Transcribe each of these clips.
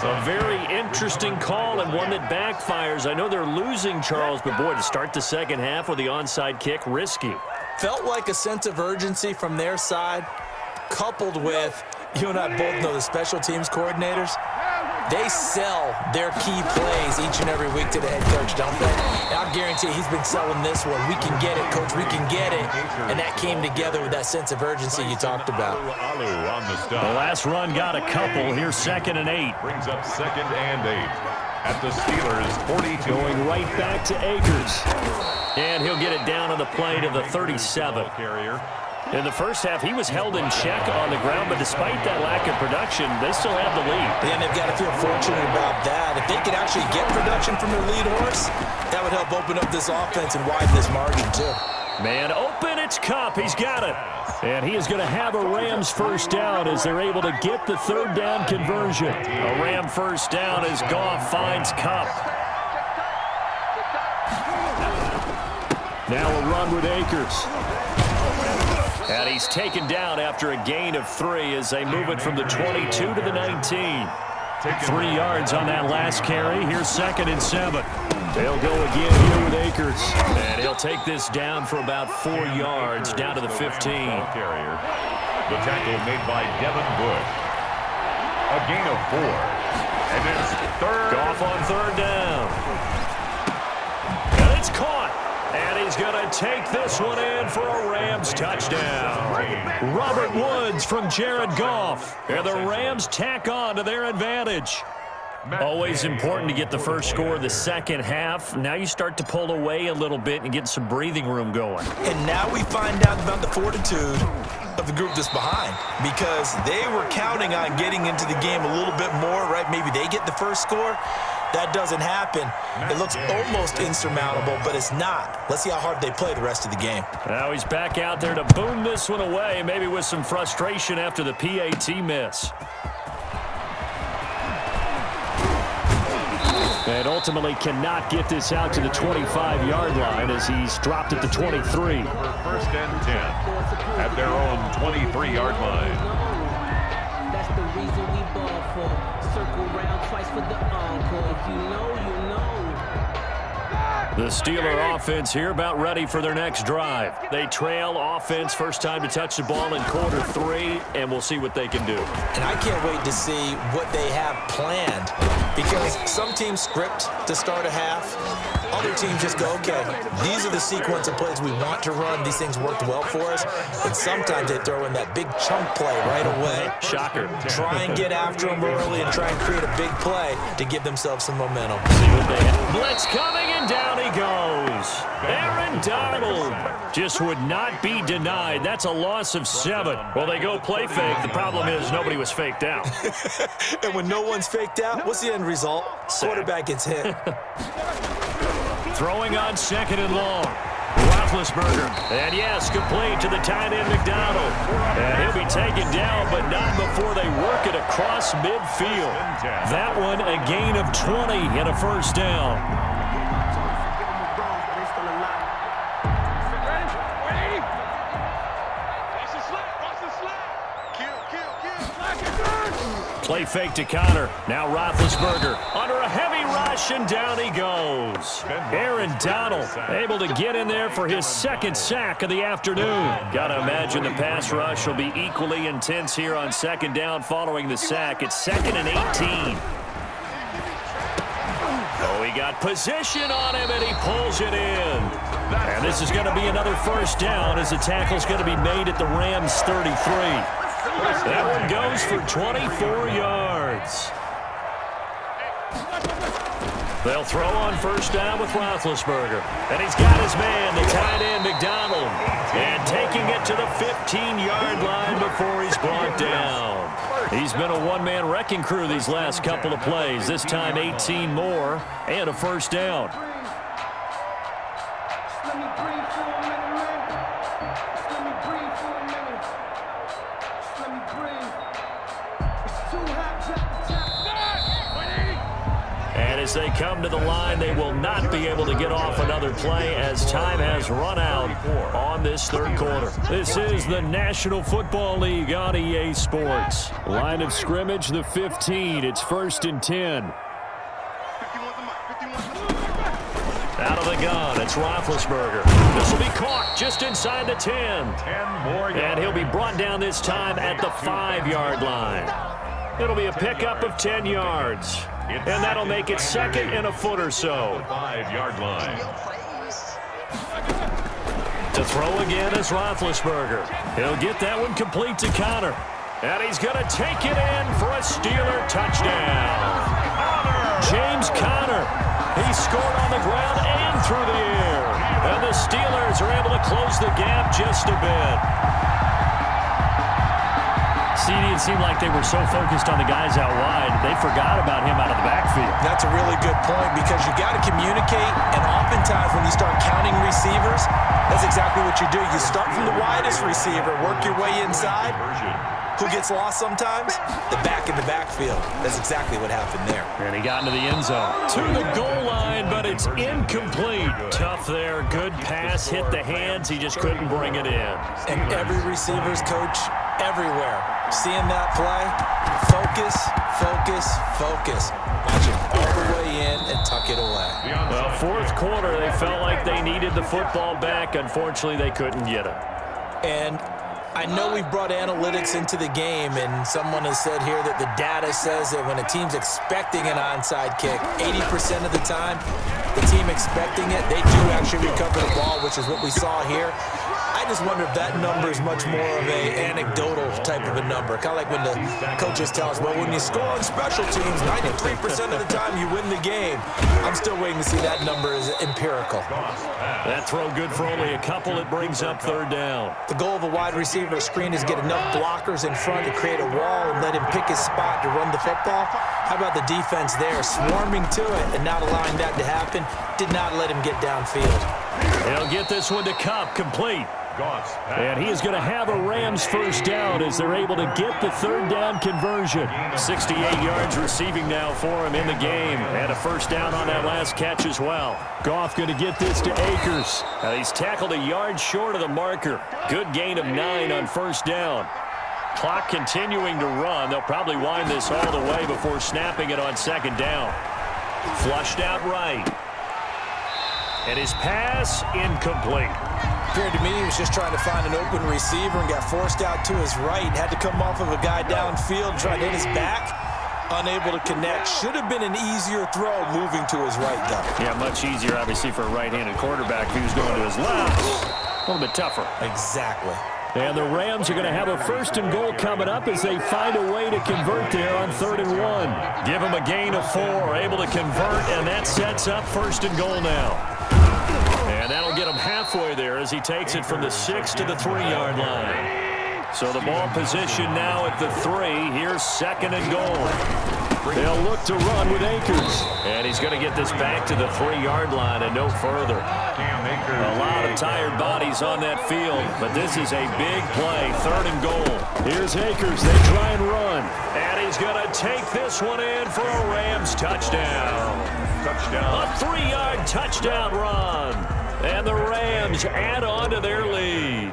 A very interesting call and one that backfires. I know they're losing, Charles, but boy, to start the second half with the onside kick, risky. Felt like a sense of urgency from their side, coupled with, you and I both know the special teams coordinators, they sell their key plays each and every week to the head coach, don't they? And I guarantee he's been selling this one. We can get it, coach, we can get it. And that came together with that sense of urgency you talked about. The last run got a couple. Here's 2nd and 8. Brings up 2nd and 8 at the Steelers' 42. Going right back to Akers. And he'll get it down on the play to the 37. In the first half, he was held in check on the ground, but despite that lack of production, they still have the lead. Yeah, and they've got to feel fortunate about that. If they could actually get production from their lead horse, that would help open up this offense and widen this margin, too. Man open, it's Kupp. He's got it. And he is going to have a Rams first down as they're able to get the 3rd down conversion. A Ram first down as Goff finds Kupp. Now a run with Akers. And he's taken down after a gain of 3 as they move it from the 22 to the 19. 3 yards on that last carry. Here's 2nd and 7. They'll go again here with Akers. And he'll take this down for about 4 yards, down to the 15. The tackle made by Devin Bush. A gain of 4. And it's 3rd. Goff on 3rd down. And it's caught. And he's going to take this one in for a Rams touchdown. Robert Woods from Jared Goff. And the Rams tack on to their advantage. Always important to get the first score of the second half. Now you start to pull away a little bit and get some breathing room going. And now we find out about the fortitude of the group that's behind, because they were counting on getting into the game a little bit more, right? Maybe they get the first score. That doesn't happen. It looks almost insurmountable, but it's not. Let's see how hard they play the rest of the game. Now he's back out there to boom this one away, maybe with some frustration after the PAT miss. And ultimately cannot get this out to the 25-yard line as he's dropped at the 23. 1st and 10 at their own 23-yard line. That's the reason we ball for. Circle round twice for the encore. If you know, you know. The Steeler offense here about ready for their next drive. They trail offense, first time to touch the ball in quarter 3, and we'll see what they can do. And I can't wait to see what they have planned, because some teams script to start a half. Other teams just go, okay, these are the sequence of plays we want to run. These things worked well for us. And sometimes they throw in that big chunk play right away. Shocker. Try and get after them early and try and create a big play to give themselves some momentum. See what they have. Blitz coming, and down he goes. Aaron Donald just would not be denied. That's a loss of 7. Well, they go play fake. The problem is nobody was faked out. And when no one's faked out, what's the end result? Quarterback gets hit. Throwing on 2nd and long. Roethlisberger. And yes, complete to the tight end McDonald. And he'll be taken down, but not before they work it across midfield. That one a gain of 20 and a first down. Play fake to Connor. Now Roethlisberger under a heavy rush, and down he goes. Aaron Donald able to get in there for his 2nd sack of the afternoon. Got to imagine the pass rush will be equally intense here on 2nd down following the sack. It's 2nd and 18. Oh, he got position on him, and he pulls it in. And this is going to be another first down as the tackle's going to be made at the Rams 33. That one goes for 24 yards. They'll throw on first down with Roethlisberger. And he's got his man, the tight end, McDonald. And taking it to the 15-yard line before he's brought down. He's been a one-man wrecking crew these last couple of plays. This time 18 more and a first down. As they come to the line, they will not be able to get off another play as time has run out on this third quarter. This is the National Football League on EA Sports. Line of scrimmage, the 15. It's 1st and 10. Out of the gun, it's Roethlisberger. This will be caught just inside the 10. 10 more yards. And he'll be brought down this time at the 5-yard line. It'll be a pickup of 10 yards. And that'll make it second and a foot or so. 5-yard line. To throw again is Roethlisberger. He'll get that one complete to Conner. And he's going to take it in for a Steeler touchdown. James Conner. He scored on the ground and through the air. And the Steelers are able to close the gap just a bit. CD, it seemed like they were so focused on the guys out wide, they forgot about him out of the backfield. That's a really good point because you got to communicate, and oftentimes when you start counting receivers, that's exactly what you do. You start from the widest receiver, work your way inside. Who gets lost sometimes? The back in the backfield. That's exactly what happened there. And he got into the end zone. To the goal line, but it's incomplete. Tough there. Good pass. Hit the hands. He just couldn't bring it in. And every receiver's coach everywhere. Seeing that play, focus, focus, focus. Watch it all the way in and tuck it away. Well, fourth quarter, they felt like they needed the football back. Unfortunately, they couldn't get it. And I know we've brought analytics into the game, and someone has said here that the data says that when a team's expecting an onside kick, 80% of the time, the team expecting it, they do actually recover the ball, which is what we saw here. I just wonder if that number is much more of a anecdotal type of a number. Kind of like when the coaches tell us, well, when you score on special teams, 93% of the time you win the game. I'm still waiting to see that number is empirical. That throw good for only a couple. It brings up third down. The goal of a wide receiver screen is get enough blockers in front to create a wall and let him pick his spot to run the football. How about the defense there, swarming to it and not allowing that to happen? Did not let him get downfield. He'll get this one to Kupp, complete. And he is going to have a Rams first down as they're able to get the third down conversion. 68 yards receiving now for him in the game. And a first down on that last catch as well. Goff going to get this to Akers. Now he's tackled a yard short of the marker. Good gain of 9 on first down. Clock continuing to run. They'll probably wind this all the way before snapping it on second down. Flushed out right. And his pass incomplete. Appeared to me he was just trying to find an open receiver and got forced out to his right. Had to come off of a guy downfield, trying to hit his back. Unable to connect. Should have been an easier throw moving to his right, though. Yeah, much easier, obviously, for a right-handed quarterback if he was going to his left. A little bit tougher. Exactly. And the Rams are going to have a first and goal coming up as they find a way to convert there on 3rd and 1. Give them a gain of 4, able to convert, and that sets up first and goal now. And that'll get him halfway there as he takes it from the 6 to the 3-yard line. So the ball position now at the 3. Here's 2nd and goal. They'll look to run with Akers. And he's going to get this back to the 3-yard line and no further. A lot of tired bodies on that field, but this is a big play. 3rd and goal. Here's Akers. They try and run. And he's going to take this one in for a Rams touchdown. A 3-yard touchdown run. And the Rams add on to their lead.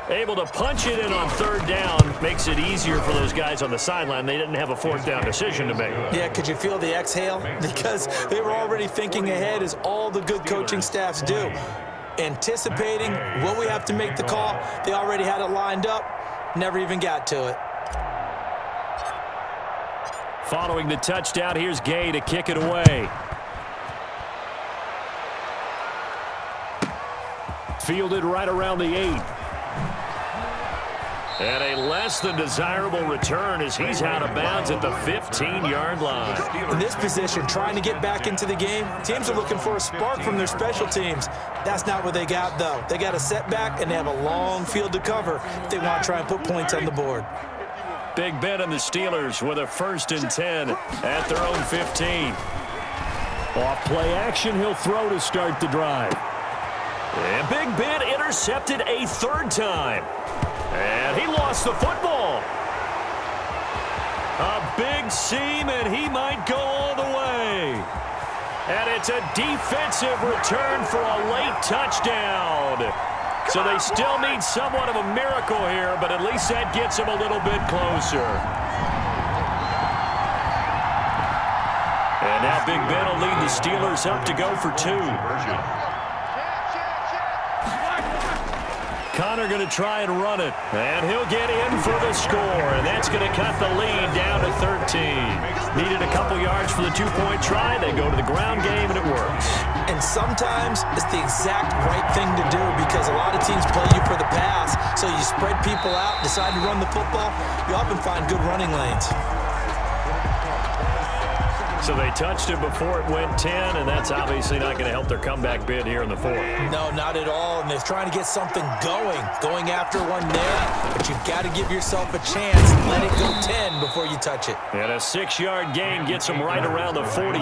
Able to punch it in on 3rd down. Makes it easier for those guys on the sideline. They didn't have a 4th down decision to make. Yeah, could you feel the exhale? Because they were already thinking ahead, as all the good coaching staffs do. Anticipating what we have to make the call. They already had it lined up. Never even got to it. Following the touchdown, here's Gay to kick it away. Fielded right around the 8. And a less than desirable return as he's out of bounds at the 15-yard line. In this position, trying to get back into the game, teams are looking for a spark from their special teams. That's not what they got, though. They got a setback, and they have a long field to cover if they want to try and put points on the board. Big Ben and the Steelers with a 1st and 10 at their own 15. Off play action, he'll throw to start the drive. And Big Ben intercepted a 3rd time. And he lost the football. A big seam, and he might go all the way. And it's a defensive return for a late touchdown. So they still need somewhat of a miracle here, but at least that gets them a little bit closer. And now Big Ben will lead the Steelers up to go for 2. Connor going to try and run it, and he'll get in for the score, and that's going to cut the lead down to 13. Needed a couple yards for the 2-point try. They go to the ground game, and it works. And sometimes it's the exact right thing to do because a lot of teams play you for the pass, so you spread people out, decide to run the football, you often find good running lanes. So they touched it before it went 10, and that's obviously not going to help their comeback bid here in the 4th. No, not at all, and they're trying to get something going after one there, but you've got to give yourself a chance. Let it go 10 before you touch it. And a 6-yard gain gets them right around the 43.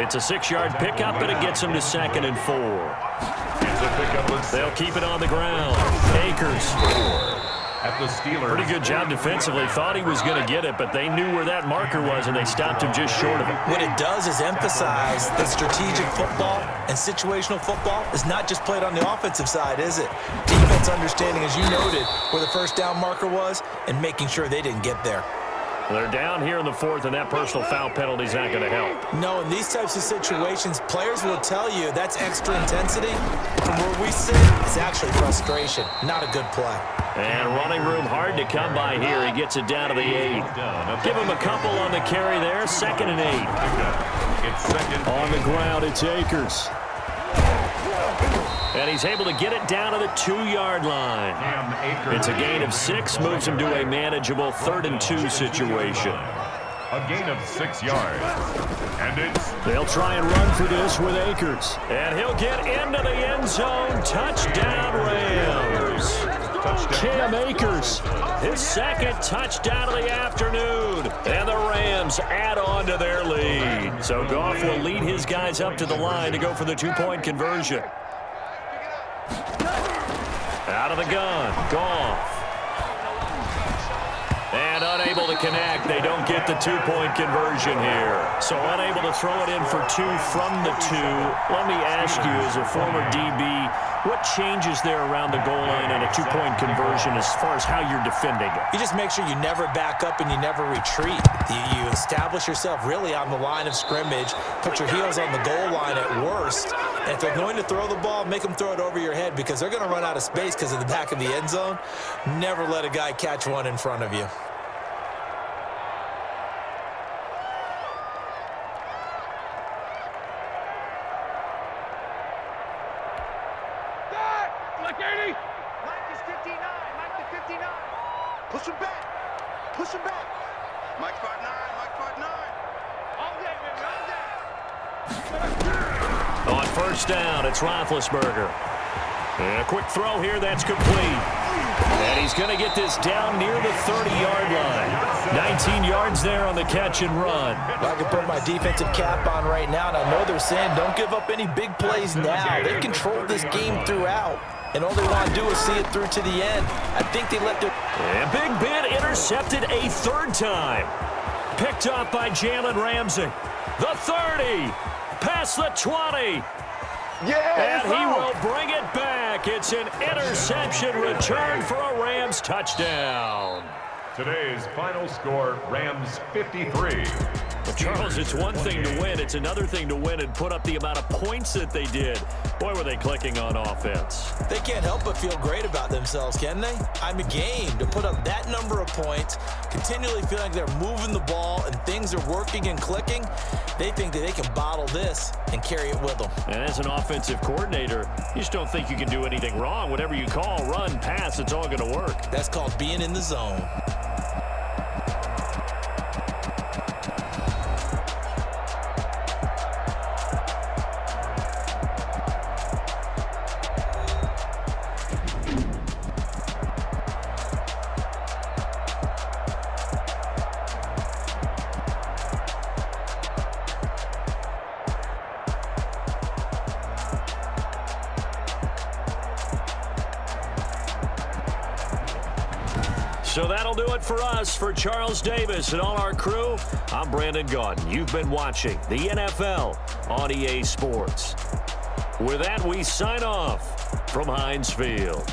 It's a 6-yard pickup, and it gets them to 2nd and 4. They'll keep it on the ground. Akers. At the Steelers. Pretty good job defensively. Thought he was going to get it, but they knew where that marker was, and they stopped him just short of it. What it does is emphasize that strategic football and situational football is not just played on the offensive side, is it? Defense understanding, as you noted, where the first down marker was and making sure they didn't get there. They're down here in the 4th, and that personal foul penalty is not going to help. No, in these types of situations, players will tell you that's extra intensity. From where we sit, it's actually frustration, not a good play. And running room hard to come by here. He gets it down to the 8. Give him a couple on the carry there. 2nd and 8. It's second. On the ground, it's Akers. And he's able to get it down to the 2-yard line. It's a gain of 6, moves him to a manageable 3rd and 2 situation. A gain of 6 yards. And it's... They'll try and run for this with Akers. And he'll get into the end zone. Touchdown, Rams. Cam Akers, his 2nd touchdown of the afternoon. And the Rams add on to their lead. So Goff will lead his guys up to the line to go for the 2-point conversion. Out of the gun, Goff. And unable to connect. They don't get the 2-point conversion here. So unable to throw it in for 2 from the 2. Let me ask you, as a former DB, what changes there around the goal line on a 2-point conversion as far as how you're defending it? You just make sure you never back up and you never retreat. You establish yourself really on the line of scrimmage, put your heels on the goal line at worst. And if they're going to throw the ball, make them throw it over your head because they're going to run out of space because of the back of the end zone. Never let a guy catch one in front of you. Push him back. Push him back. Mike 5'9", Mike 5'9". On first down, it's Roethlisberger. And a quick throw here, that's complete. And he's going to get this down near the 30-yard line. 19 yards there on the catch and run. I can put my defensive cap on right now, and I know they're saying don't give up any big plays now. They controlled this game throughout. And all they want to do is see it through to the end. I think they let their... And Big Ben intercepted a 3rd time. Picked up by Jalen Ramsey. The 30. Past the 20. Yeah, and he will bring it back. It's an interception return for a Rams touchdown. Today's final score, Rams 53. Well, Charles, it's one thing to win. It's another thing to win and put up the amount of points that they did. Boy, were they clicking on offense. They can't help but feel great about themselves, can they? I'm a game to put up that number of points, continually feel like they're moving the ball and things are working and clicking. They think that they can bottle this and carry it with them. And as an offensive coordinator, you just don't think you can do anything wrong. Whatever you call, run, pass, it's all going to work. That's called being in the zone. So that'll do it for us. For Charles Davis and all our crew, I'm Brandon Gaudin. You've been watching the NFL on EA Sports. With that, we sign off from Heinz Field.